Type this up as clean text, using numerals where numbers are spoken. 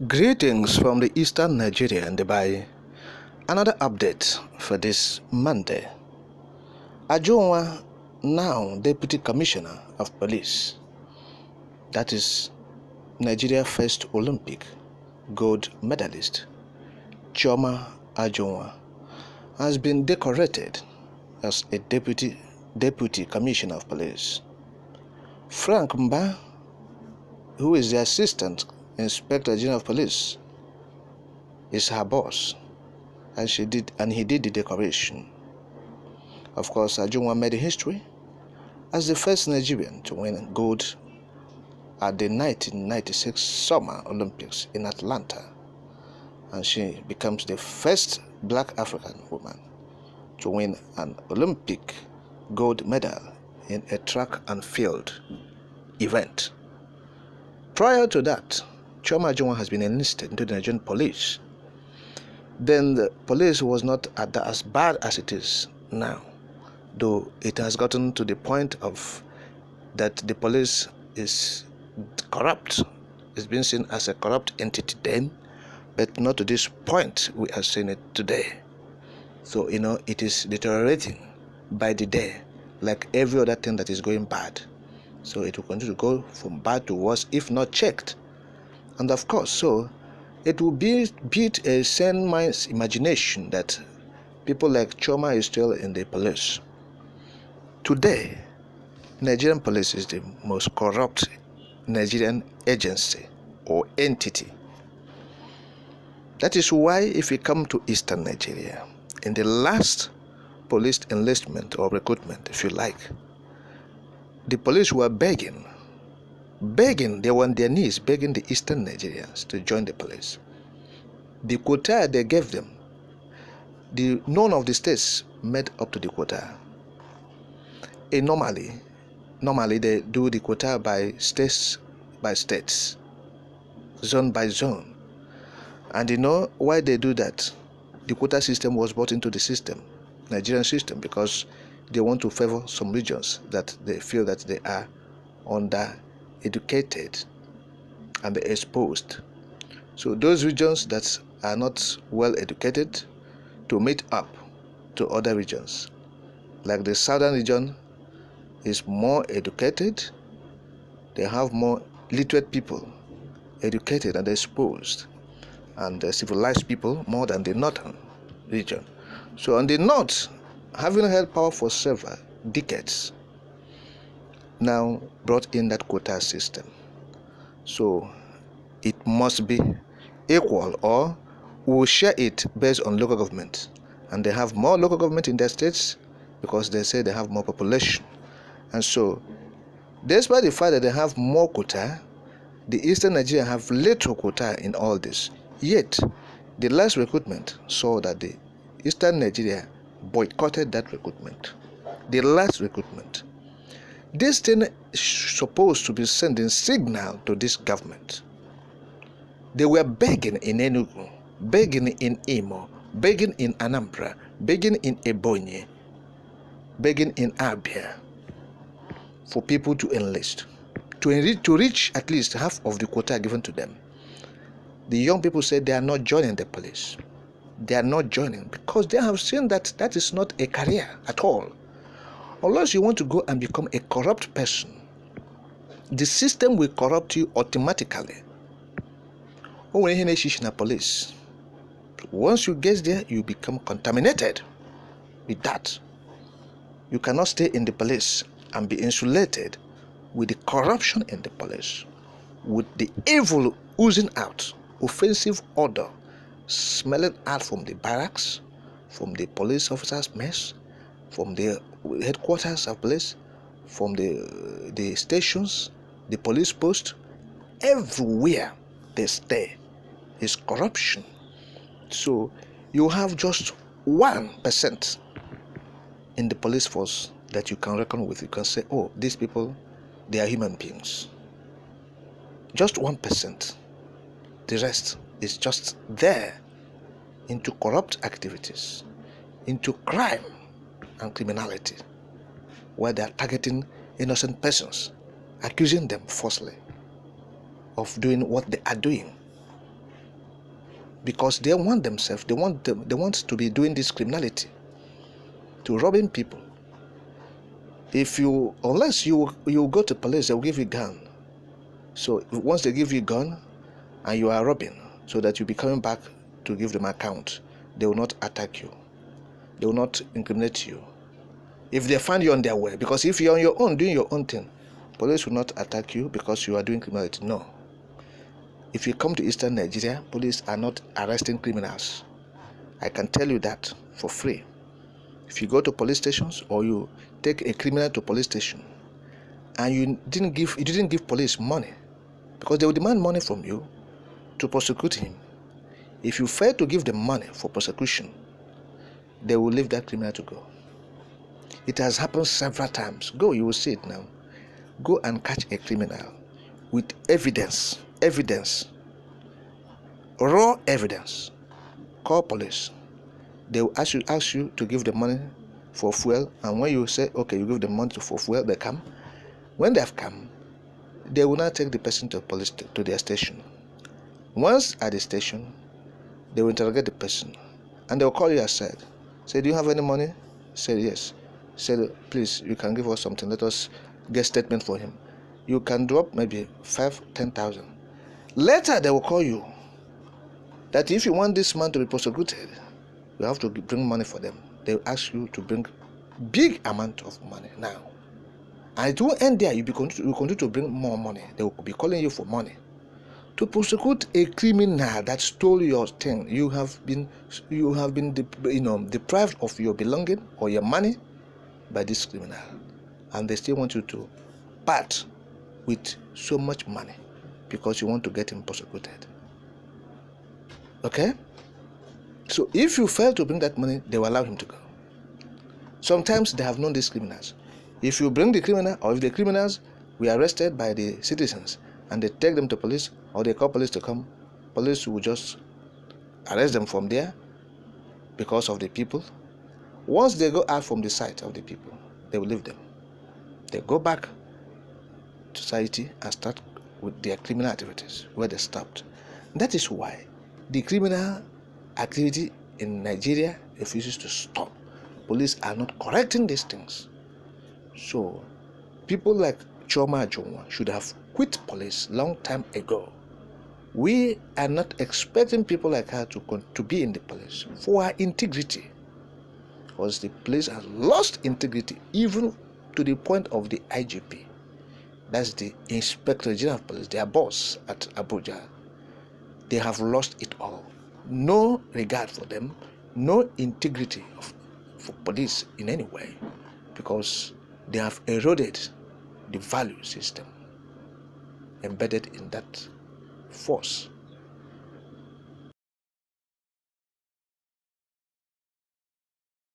Greetings from the eastern Nigeria and Dubai. Another update for this Monday. Ajonwa, now Deputy Commissioner of Police, that is Nigeria first Olympic gold medalist, Chioma Ajonwa, has been decorated as a Deputy Commissioner of Police. Frank Mba, who is the Assistant Inspector General of Police, is her boss, and he did the decoration. Of course, Ajonwa made history as the first Nigerian to win gold at the 1996 Summer Olympics in Atlanta, and she becomes the first Black African woman to win an Olympic gold medal in a track and field event. Prior to that, Chioma Ajonwa has been enlisted into the Nigerian police. Then the police was not as bad as it is now, though it has gotten to the point of that the police is corrupt. It's been seen as a corrupt entity then, but not to this point we are seeing it today. So, it is deteriorating by the day, like every other thing that is going bad. So it will continue to go from bad to worse if not checked. And of course, so it will beat a sane mind's imagination that people like Chioma is still in the police. Today, Nigerian police is the most corrupt Nigerian agency or entity. That is why if you come to eastern Nigeria, in the last police enlistment or recruitment, if you like, the police were begging, they were on their knees begging the eastern Nigerians to join the police. The quota they gave them, none of the states met up to the quota. And normally they do the quota by states, zone by zone. And you know why they do that? The quota system was brought into the system, Nigerian system, because they want to favor some regions that they feel that they are under-educated and exposed. So those regions that are not well educated to meet up to other regions. Like the southern region is more educated, they have more literate people, educated and exposed, and civilized people more than the northern region. So on the north, having held power for several decades, now brought in that quota system. So it must be equal, or we will share it based on local government. And they have more local government in their states because they say they have more population. And so, despite the fact that they have more quota, the eastern Nigeria have little quota in all this. Yet, the last recruitment saw that the eastern Nigeria boycotted that recruitment. The last recruitment. This thing is supposed to be sending signal to this government. They were begging in Enugu, begging in Imo, begging in Anambra, begging in Ebonyi, begging in Abia for people to enlist, to reach at least half of the quota given to them. The young people said they are not joining the police. They are not joining because they have seen that that is not a career at all. Unless you want to go and become a corrupt person, the system will corrupt you automatically. Police. Once you get there, you become contaminated with that. You cannot stay in the police and be insulated with the corruption in the police, with the evil oozing out, offensive odor smelling out from the barracks, from the police officers' mess, from the headquarters of police, from the stations, the police post. Everywhere they stay is corruption. So you have just 1% in the police force that you can reckon with. You can say, oh, these people, they are human beings. Just 1%. The rest is just there into corrupt activities, into crime and criminality, where they are targeting innocent persons, accusing them falsely of doing what they are doing. because they want themselves, they want to be doing this criminality, to robbing people. Unless you go to police, they'll give you gun. So once they give you gun and you are robbing, so that you'll be coming back to give them account, they will not attack you. They will not incriminate you. If they find you on their way, because if you're on your own, doing your own thing, police will not attack you because you are doing criminality. No. If you come to Eastern Nigeria, police are not arresting criminals. I can tell you that for free. If you go to police stations or you take a criminal to police station and you didn't give police money, because they will demand money from you to prosecute him. If you fail to give them money for prosecution, they will leave that criminal to go. It has happened several times. Go, you will see it now. Go and catch a criminal with evidence, raw evidence. Call police. They will ask you to give them money for fuel, and when you say okay, you give them money for fuel, they come. When they have come, they will not take the person to their station. Once at the station, they will interrogate the person, and they will call you aside. Say, do you have any money? Say yes. Say, please, you can give us something. Let us get statement for him. You can drop maybe 5,000-10,000. Later, they will call you that if you want this man to be prosecuted, you have to bring money for them. They will ask you to bring big amount of money now. And it will end there. You continue to bring more money. They will be calling you for money. To prosecute a criminal that stole your thing, you have been deprived of your belonging or your money by this criminal, and they still want you to part with so much money because you want to get him prosecuted. Okay? So if you fail to bring that money, they will allow him to go. Sometimes they have known these criminals. If you bring the criminal, or if the criminals were arrested by the citizens and they take them to police, or they call police to come, police will just arrest them from there because of the people. Once they go out from the sight of the people, they will leave them. They go back to society and start with their criminal activities where they stopped. That is why the criminal activity in Nigeria refuses to stop. Police are not correcting these things. So people like Chioma Ajunwa should have quit police long time ago. We are not expecting people like her to be in the police for her integrity, because the police has lost integrity even to the point of the IGP. That's the Inspector General of Police, their boss at Abuja. They have lost it all. No regard for them, no integrity for police in any way, because they have eroded the value system embedded in that force.